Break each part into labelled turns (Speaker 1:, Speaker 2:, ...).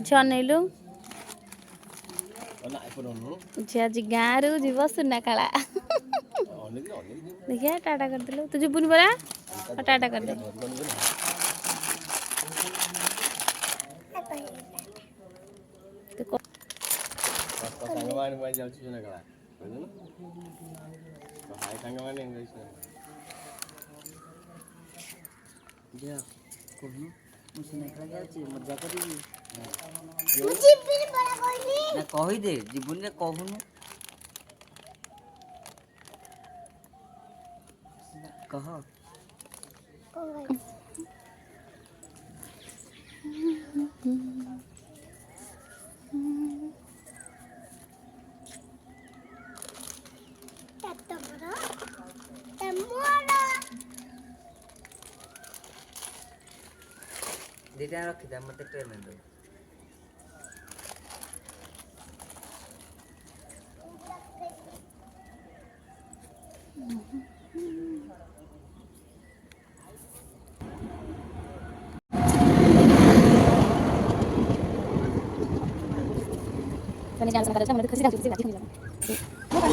Speaker 1: छनेलु झी आज गाँव रु जीव सुना काला देखिए टाटा कर दिलु तू जीवन परा टाटा कर दे
Speaker 2: मजा करी कही दे जीवन में कहूनु कह दीटा रखी दे मत ट्रेन में दो
Speaker 1: मैंने जान समझा था मैंने खुशी खुशी बात नहीं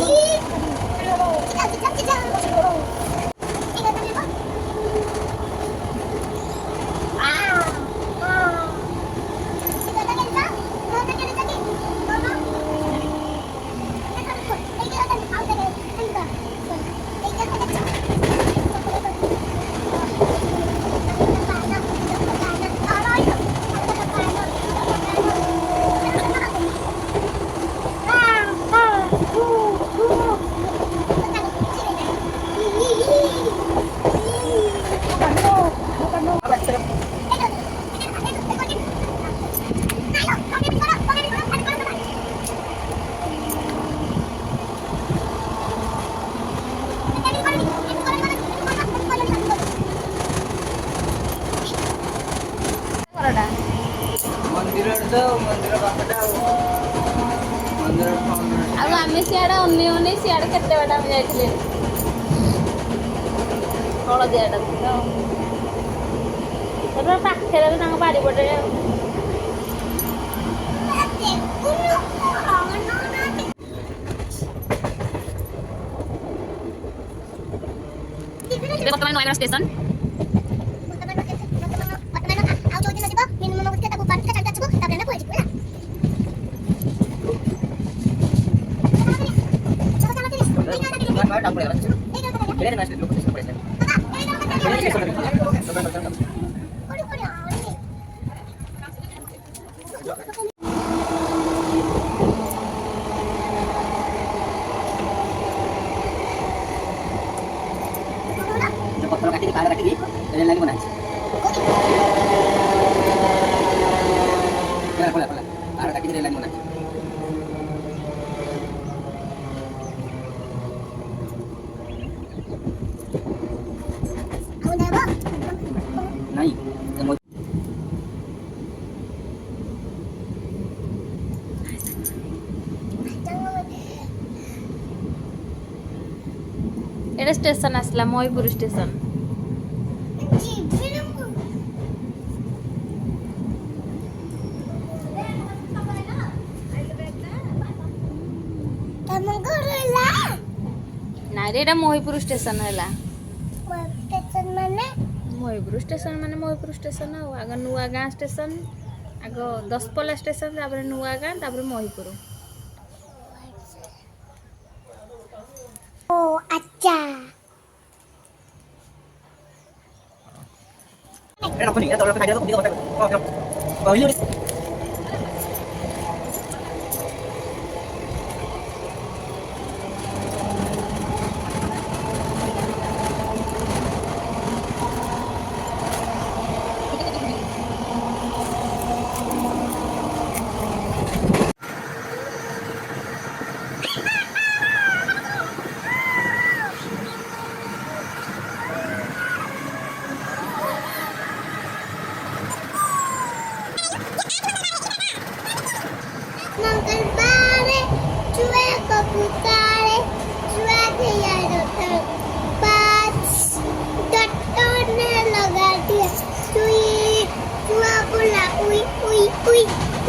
Speaker 1: आम सियाड़े अने सियाड़े केते बाटा आम जाइए हलदियाटा पाखे बाड़ी पटे बर्तमान नयगढ़ स्टेशन एटा स्टेशन आसला महीपुर स्टेशन ना रे महीपुर स्टेशन है महीपुर स्टेशन माने महीपुर स्टेशन आग नुआ गाँ स्टेशन आग दसपल्ला स्टेशन तापर नुआ गाँ तापर महीपुर
Speaker 3: ओ अच्छा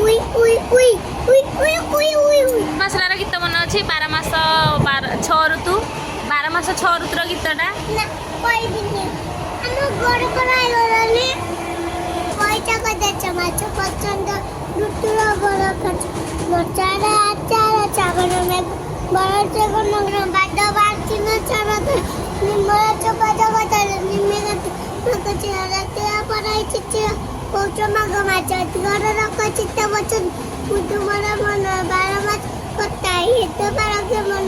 Speaker 3: we we we we we we we we
Speaker 1: ମସଲାର ଗୀତ ମନେ ଅଛି 12 ମାସ 6 ଋତୁ 12 ମାସ 6 ଋତୁର ଗୀତଟା
Speaker 3: না কইবিনি আমার ঘরে করাই গলানি কয়টা কয়টা মাছ পছন্দ দুটো বড় কাজ মচারা আচারা চাগর মে বড় চাগর নগর বাডা বাচিন চারাতে নিমরা চপাটা কথা নিমে গতে চারাতে পড়াই চিচি পৌঁছ মাগ মাছ ঘরে রাখ চিত্তা বচন মুদু মরা মন 12 মাছ কোতাই এত বারকে মন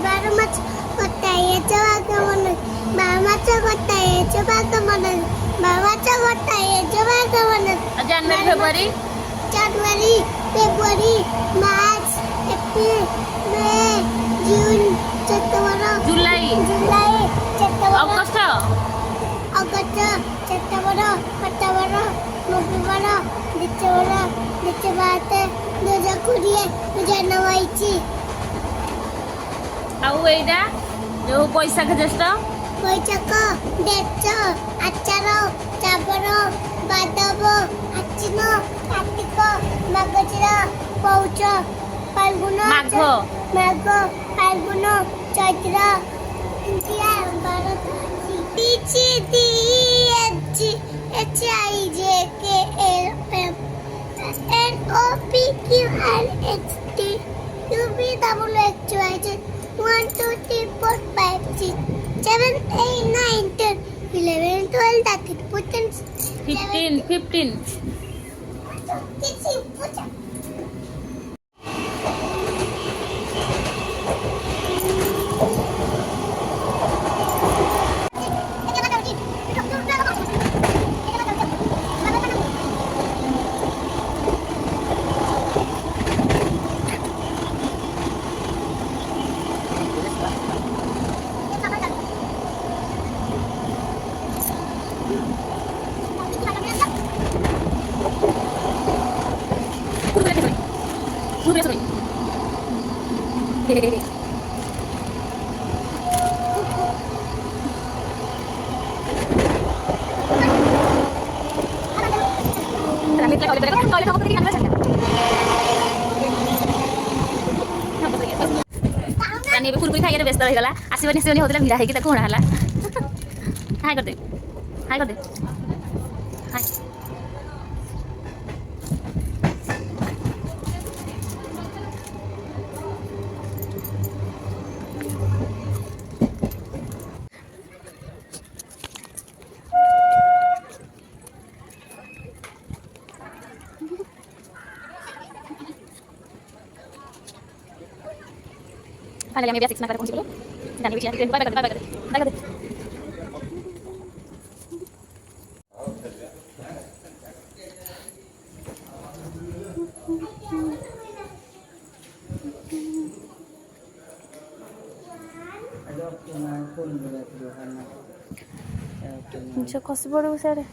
Speaker 3: 12 মাছ কোতাই এত বারকে মন 12 মাছ কোতাই এত বারকে মন 12 মাছ কোতাই এত বারকে মন
Speaker 1: ଜାନୁଆରୀ ଫେବୃଆରୀ
Speaker 3: January, February, March, April, May, June, September,
Speaker 1: July
Speaker 3: July, September,
Speaker 1: August
Speaker 3: August, September, October, November, December, December, 2020, 2021,
Speaker 1: ଆଉ ଏଇଟା ଯୋଉ ବୈଶାଖ Jyeshtha
Speaker 3: Baishakh, Jyeshtha, Ashadha, Shravan, Bhadrab, Ashwin, Kartik, Margashir, Pous, Falgun,
Speaker 1: Magh
Speaker 3: Magh, Falgun, Chaitra, Indira, Bharat, B C, D, H, H, I, J, K, L, M, N, O, P, Q, R, S, T, U, V, W, X, Y, Z, 1, 2, 3, 4, 5, 6, 7, 8, 9, 10, 11, 12, 13, 14,
Speaker 1: 15 ଏବେ କୁରକୁରି ଖାଇବାରେ ବ୍ୟସ୍ତ ରହିଗଲା ଆସିବନି ଆସିବନି ହଉଥିଲା ଭିଡ଼ା ହେଇକି ତାକୁ ହଣା ହେଲା ହାଇ କରିଦେ ହାଇ କରିଦେ ହାଇ Finally, আমি বেসিক্স না করে পৌঁছে গেল জানি বেশি আসতে bye bye bye bye bye ଖସି ପଡ଼ିବୁ ସିଆଡ଼େ